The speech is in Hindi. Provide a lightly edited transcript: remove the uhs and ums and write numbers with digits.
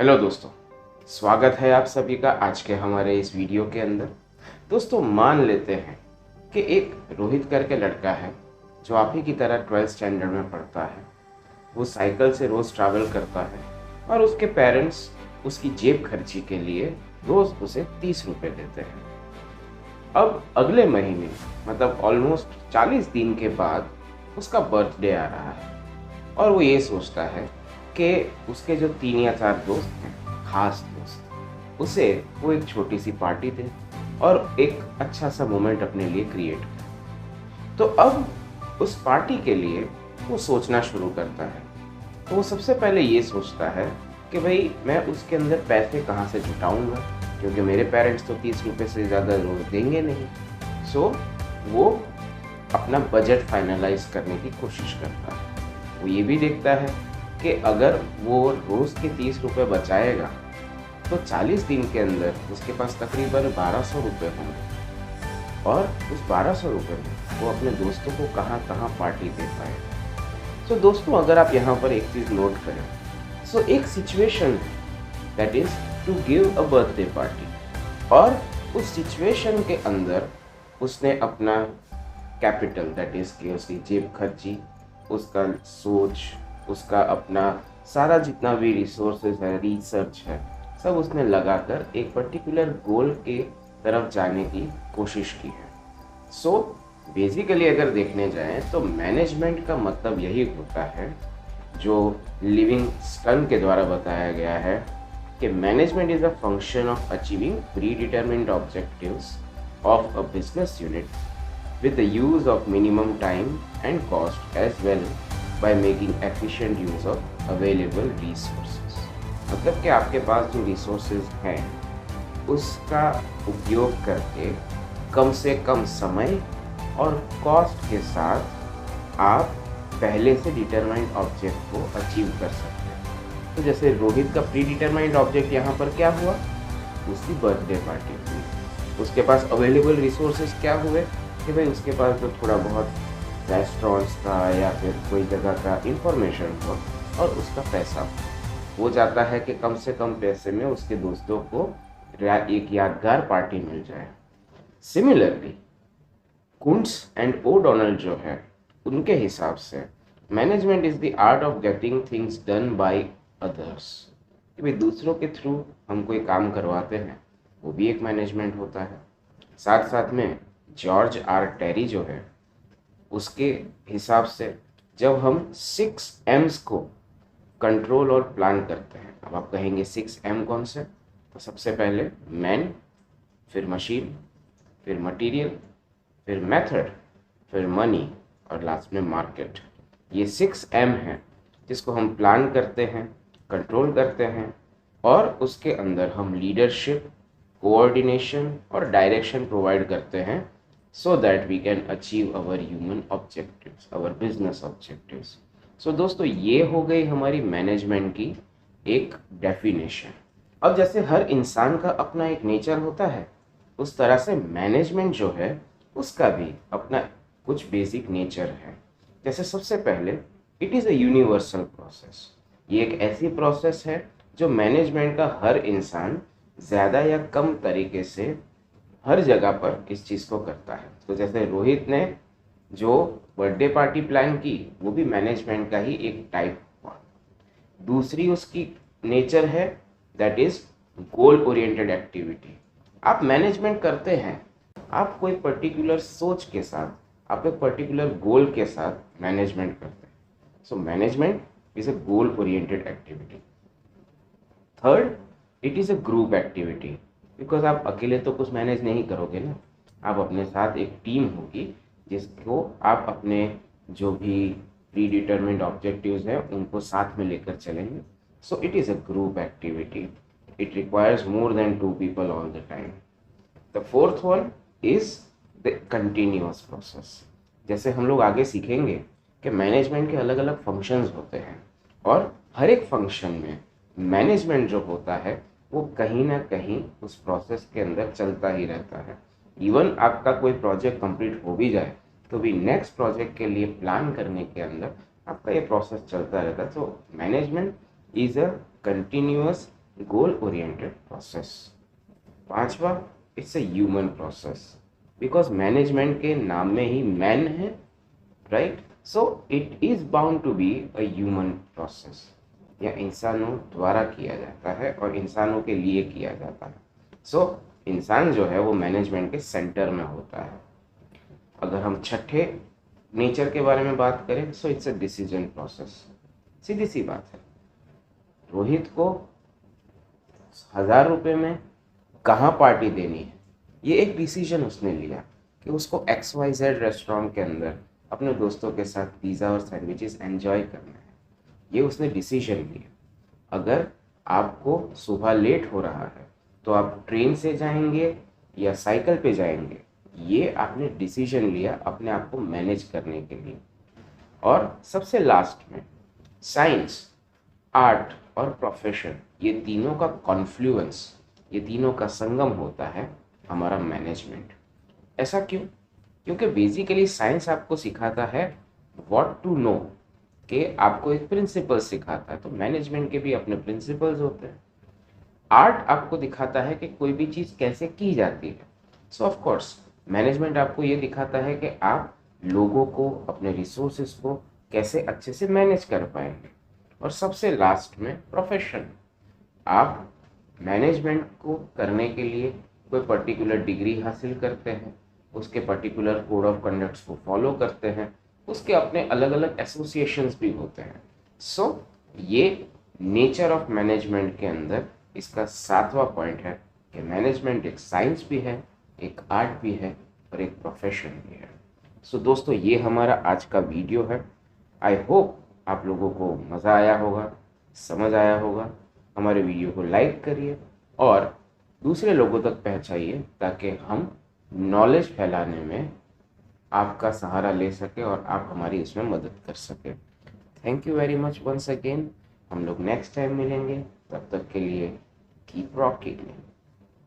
हेलो दोस्तों, स्वागत है आप सभी का आज के हमारे इस वीडियो के अंदर। दोस्तों, मान लेते हैं कि एक रोहित करके लड़का है जो आप ही की तरह 12th स्टैंडर्ड में पढ़ता है। वो साइकिल से रोज़ ट्रैवल करता है और उसके पेरेंट्स उसकी जेब खर्ची के लिए रोज़ उसे 30 रुपये देते हैं। अब अगले महीने मतलब ऑलमोस्ट 40 दिन के बाद उसका बर्थडे आ रहा है और वो ये सोचता है कि उसके जो 3 या 4 दोस्त हैं, खास दोस्त, उसे वो एक छोटी सी पार्टी दे और एक अच्छा सा मोमेंट अपने लिए क्रिएट करे। तो अब उस पार्टी के लिए वो सोचना शुरू करता है। तो वो सबसे पहले ये सोचता है कि भाई मैं उसके अंदर पैसे कहाँ से जुटाऊंगा, क्योंकि मेरे पेरेंट्स तो 30 रुपये से ज़्यादा रोज़ देंगे नहीं। सो वो अपना बजट फाइनलाइज करने की कोशिश करता है। वो ये भी देखता है कि अगर वो रोज़ के 30 रुपये बचाएगा तो 40 दिन के अंदर उसके पास तकरीबन 1200 रुपये होंगे और उस 1200 रुपये में वो अपने दोस्तों को कहाँ कहाँ पार्टी दे पाएगा। सो दोस्तों, अगर आप यहाँ पर एक चीज़ नोट करें, सो एक situation that is to give a birthday party, और उस सिचुएशन के अंदर उसने अपना कैपिटल दैट इज़ कि उसकी जेब खर्ची, उसका सोच, उसका अपना सारा जितना भी रिसोर्सेज है, रिसर्च है, सब उसने लगाकर एक पर्टिकुलर गोल के तरफ जाने की कोशिश की है। सो बेसिकली अगर देखने जाएं तो मैनेजमेंट का मतलब यही होता है, जो लिविंगस्टन के द्वारा बताया गया है कि management is a function of achieving pre determined objectives of a business unit with the use of minimum time and cost as well by making efficient use of available resources। मतलब कि आपके पास जो resources हैं उसका उपयोग करके कम से कम समय और cost के साथ आप पहले से डिटरमाइंड ऑब्जेक्ट को अचीव कर सकते हैं। तो जैसे रोहित का प्री डिटरमाइंड ऑब्जेक्ट यहाँ पर क्या हुआ, उसकी बर्थडे पार्टी हुई। उसके पास अवेलेबल रिसोर्सेज क्या हुए कि भाई उसके पास जो थोड़ा बहुत रेस्टोरेंट्स का या फिर कोई जगह का इंफॉर्मेशन हो और उसका पैसा हो। वो चाहता है कि कम से कम पैसे में उसके दोस्तों को एक यादगार पार्टी मिल जाए। सिमिलरली कुंट्स एंड ओडोनल जो है, उनके हिसाब से management is the art of getting things done by others, कि भाई दूसरों के थ्रू हम कोई काम करवाते हैं, वो भी एक मैनेजमेंट होता है। साथ साथ में जॉर्ज आर टेरी जो है, उसके हिसाब से जब हम 6 M's को कंट्रोल और प्लान करते हैं, अब आप कहेंगे 6 M कौन से, तो सबसे पहले मैन, फिर मशीन, फिर मटेरियल, फिर मेथड, फिर मनी और लास्ट में मार्केट। ये 6 M हैं जिसको हम प्लान करते हैं, कंट्रोल करते हैं और उसके अंदर हम लीडरशिप, कोऑर्डिनेशन और डायरेक्शन प्रोवाइड करते हैं so that we can achieve our human objectives, our business objectives। so दोस्तों, ये हो गई हमारी मैनेजमेंट की एक डेफिनेशन। अब जैसे हर इंसान का अपना एक नेचर होता है, उस तरह से मैनेजमेंट जो है उसका भी अपना कुछ बेसिक नेचर है। जैसे सबसे पहले, it is a universal process. ये एक ऐसी प्रोसेस है जो मैनेजमेंट का हर इंसान ज़्यादा या कम तरीके से हर जगह पर इस चीज़ को करता है। तो जैसे रोहित ने जो बर्थडे पार्टी प्लान की, वो भी मैनेजमेंट का ही एक टाइप हुआ। दूसरी उसकी नेचर है that is goal oriented activity. आप मैनेजमेंट करते हैं, आप कोई पर्टिकुलर सोच के साथ, आप एक पर्टिकुलर गोल के साथ मैनेजमेंट करते हैं। So management is a goal oriented activity. Third, it is a group activity, because आप अकेले तो कुछ मैनेज नहीं करोगे ना, आप अपने साथ एक टीम होगी जिसको आप अपने जो भी प्री डिटरमिन्ड ऑब्जेक्टिव्स हैं उनको साथ में लेकर चलेंगे। So it is a group activity, it requires more than 2 people all the time. The fourth one is the continuous process. जैसे हम लोग आगे सीखेंगे कि मैनेजमेंट के अलग अलग फंक्शंस होते हैं और हर एक फंक्शन में मैनेजमेंट जो होता है वो कहीं ना कहीं उस प्रोसेस के अंदर चलता ही रहता है। इवन आपका कोई प्रोजेक्ट कंप्लीट हो भी जाए तो भी नेक्स्ट प्रोजेक्ट के लिए प्लान करने के अंदर आपका ये प्रोसेस चलता रहता है। तो management is a continuous goal oriented process. पांचवा, it's a human process, because management के नाम में ही मैन है, right? So it is bound to be a human process. यह इंसानों द्वारा किया जाता है और इंसानों के लिए किया जाता है। सो इंसान जो है वो मैनेजमेंट के सेंटर में होता है। अगर हम छठे नेचर के बारे में बात करें, so it's a decision process. सीधी सी बात है, रोहित को 1000 रुपये में कहाँ पार्टी देनी है, ये एक डिसीजन उसने लिया कि उसको XYZ रेस्टोरेंट के अंदर अपने दोस्तों के साथ पिज़्ज़ा और सैंडविचेस एंजॉय करना है। ये उसने डिसीजन लिया। अगर आपको सुबह लेट हो रहा है तो आप ट्रेन से जाएंगे या साइकिल पे जाएंगे, ये आपने डिसीजन लिया अपने आप को मैनेज करने के लिए। और सबसे लास्ट में, साइंस, आर्ट और प्रोफेशन, ये तीनों का कॉन्फ्लुएंस, ये तीनों का संगम होता है हमारा मैनेजमेंट। ऐसा क्यों? क्योंकि बेसिकली साइंस आपको सिखाता है व्हाट टू नो, कि आपको एक प्रिंसिपल सिखाता है, तो मैनेजमेंट के भी अपने प्रिंसिपल्स होते हैं। आर्ट आपको दिखाता है कि कोई भी चीज़ कैसे की जाती है। सो ऑफ कोर्स मैनेजमेंट आपको ये दिखाता है कि आप लोगों को, अपने रिसोर्सेज को कैसे अच्छे से मैनेज कर पाएंगे। और सबसे लास्ट में प्रोफेशन, आप मैनेजमेंट को करने के लिए कोई पर्टिकुलर डिग्री हासिल करते हैं, उसके पर्टिकुलर कोड ऑफ कंडक्ट्स को फॉलो करते हैं, उसके अपने अलग अलग एसोसिएशंस भी होते हैं। सो ये नेचर ऑफ मैनेजमेंट के अंदर इसका 7वां पॉइंट है कि मैनेजमेंट एक साइंस भी है, एक आर्ट भी है और एक प्रोफेशन भी है। सो दोस्तों, ये हमारा आज का वीडियो है। आई होप आप लोगों को मज़ा आया होगा, समझ आया होगा। हमारे वीडियो को लाइक करिए और दूसरे लोगों तक पहुंचाइए, ताकि हम नॉलेज फैलाने में आपका सहारा ले सके और आप हमारी इसमें मदद कर सके। Thank you very much once again. हम लोग नेक्स्ट टाइम मिलेंगे, तब तक के लिए कीप रॉकिंग।